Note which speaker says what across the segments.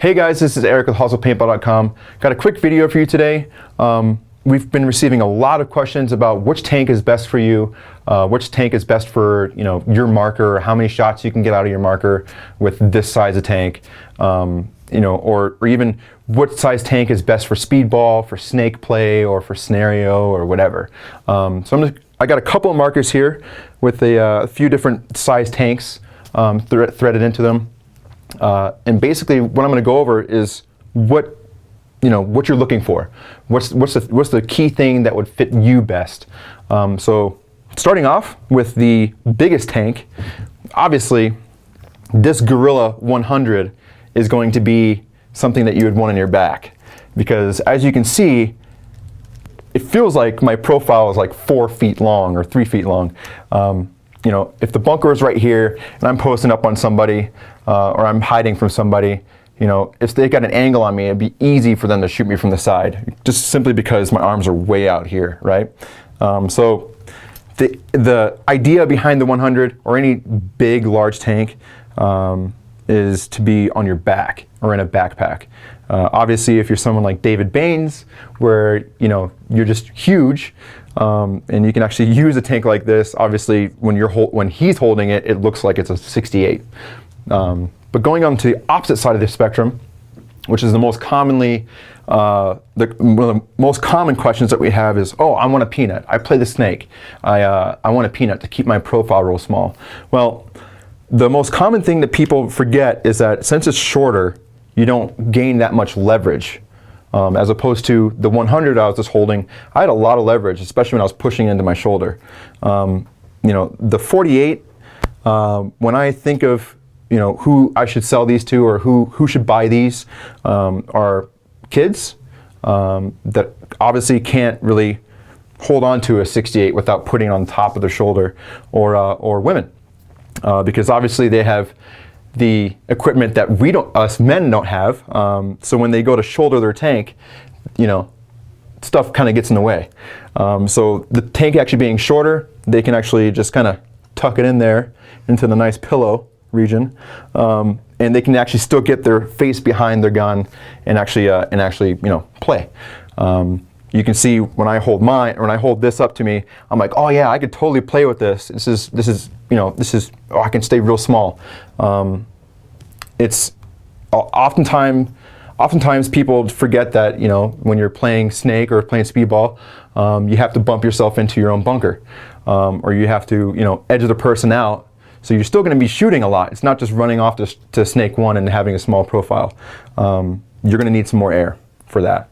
Speaker 1: Hey guys, this is Erik with HustlePaintball.com. Got a quick video for you today. We've been receiving a lot of questions about which tank is best for you, which tank is best for your marker, how many shots you can get out of your marker with this size of tank, or even what size tank is best for speedball, for snake play, or for scenario, or whatever. I got a couple of markers here with a few different size tanks threaded into them. And basically what I'm going to go over is what you're looking for. What's the key thing that would fit you best? So starting off with the biggest tank, obviously this Gorilla 100 is going to be something that you would want in your back, because as you can see, it feels like my profile is like 4 feet long or 3 feet long. If the bunker is right here and I'm posting up on somebody or I'm hiding from somebody, if they got an angle on me, it'd be easy for them to shoot me from the side, just simply because my arms are way out here, right? So the idea behind the 100 or any big, large tank is to be on your back or in a backpack. Obviously, if you're someone like David Baines, where you're just huge, and you can actually use a tank like this. Obviously, when he's holding it, it looks like it's a 68. But going on to the opposite side of the spectrum, which is the most commonly, one of the most common questions that we have is, oh, I want a peanut. I play the snake. I want a peanut to keep my profile real small. Well, the most common thing that people forget is that since it's shorter, you don't gain that much leverage. As opposed to the 100 I was just holding, I had a lot of leverage, especially when I was pushing into my shoulder. The 48, when I think of who I should sell these to or who should buy these, are kids that obviously can't really hold on to a 68 without putting it on top of their shoulder, or women, because obviously they have the equipment that us men don't have. So when they go to shoulder their tank, stuff kind of gets in the way. So the tank actually being shorter, they can actually just kind of tuck it in there into the nice pillow region, and they can actually still get their face behind their gun and actually play. You can see when I hold this up to me, I'm like, oh yeah, I could totally play with this. This is I can stay real small. It's oftentimes people forget that when you're playing snake or playing speedball, you have to bump yourself into your own bunker, or you have to edge the person out. So you're still going to be shooting a lot. It's not just running off to snake one and having a small profile. You're going to need some more air for that.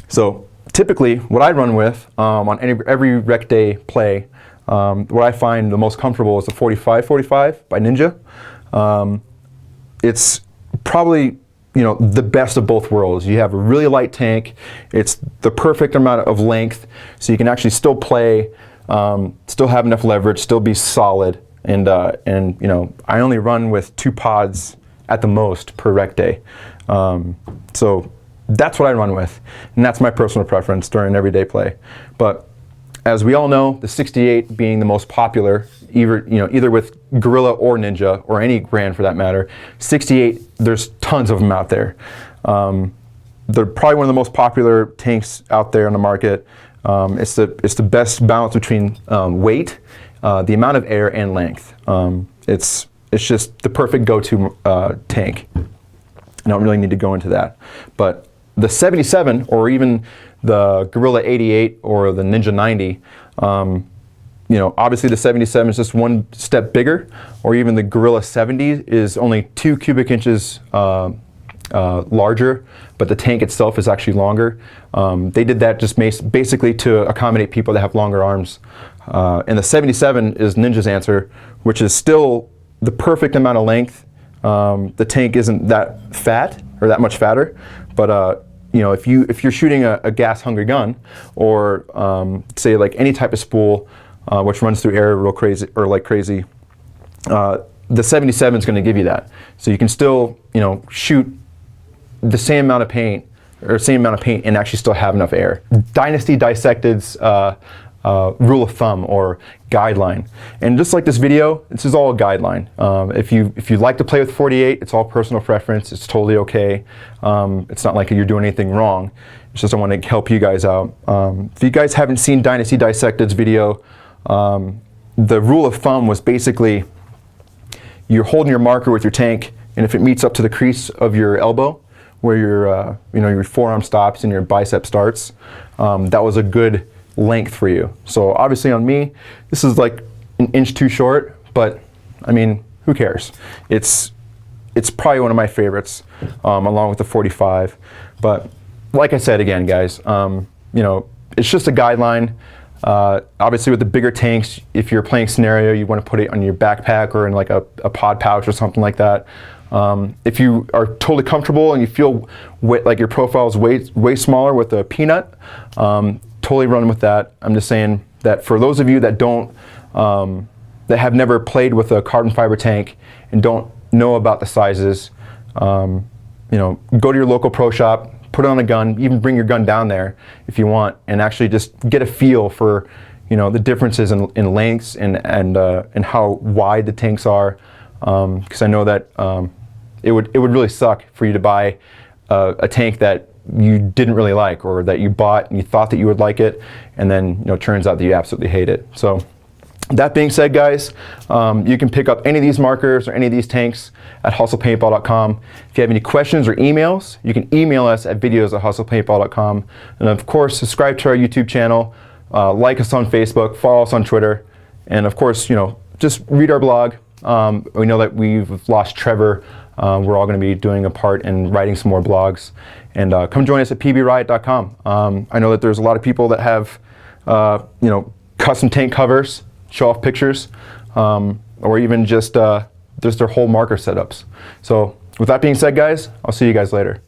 Speaker 1: So typically, what I run with on every rec day play, what I find the most comfortable is the 45-45 by Ninja. It's probably the best of both worlds. You have a really light tank. It's the perfect amount of length, so you can actually still play, still have enough leverage, still be solid. And I only run with 2 pods at the most per rec day. So that's what I run with, and that's my personal preference during everyday play. But as we all know, the 68 being the most popular, either with Gorilla or Ninja, or any brand for that matter, 68, there's tons of them out there. They're probably one of the most popular tanks out there on the market. It's the best balance between weight, the amount of air, and length. It's just the perfect go-to tank. I don't really need to go into that. But the 77, or even the Gorilla 88 or the Ninja 90, obviously the 77 is just one step bigger, or even the Gorilla 70 is only 2 cubic inches larger, but the tank itself is actually longer. They did that just basically to accommodate people that have longer arms. And the 77 is Ninja's answer, which is still the perfect amount of length. The tank isn't that fat or that much fatter, but if you're shooting a gas-hungry gun, or say like any type of spool which runs through air real crazy or like crazy, the 77 is going to give you that. So you can still shoot the same amount of paint and actually still have enough air. Dynasty Dissected's rule of thumb or guideline. And just like this video, this is all a guideline. If you like to play with 48, it's all personal preference. It's totally okay. It's not like you're doing anything wrong. It's just I want to help you guys out. If you guys haven't seen Dynasty Dissected's video, the rule of thumb was basically you're holding your marker with your tank, and if it meets up to the crease of your elbow, where your your forearm stops and your bicep starts, that was a good length for you. So obviously on me, this is like an inch too short, but I mean, who cares? It's probably one of my favorites, along with the 45. But like I said again, guys, it's just a guideline. Obviously with the bigger tanks, if you're playing scenario, you want to put it on your backpack or in like a pod pouch or something like that. If you are totally comfortable and you feel like your profile is way smaller with a peanut, totally run with that. I'm just saying that for those of you that that have never played with a carbon fiber tank and don't know about the sizes, go to your local pro shop, put on a gun, even bring your gun down there if you want, and actually just get a feel for the differences in lengths and how wide the tanks are, because I know that it would really suck for you to buy a tank that you didn't really like, or that you bought and you thought that you would like it, and then it turns out that you absolutely hate it. So that being said, guys, you can pick up any of these markers or any of these tanks at hustlepaintball.com. If you have any questions or emails, you can email us at videos@hustlepaintball.com. And of course, subscribe to our YouTube channel, like us on Facebook, follow us on Twitter, and of course, just read our blog. We know that we've lost Trevor. We're all going to be doing a part in writing some more blogs. And come join us at pbriot.com. I know that there's a lot of people that have custom tank covers, show off pictures, or even just their whole marker setups. So with that being said, guys, I'll see you guys later.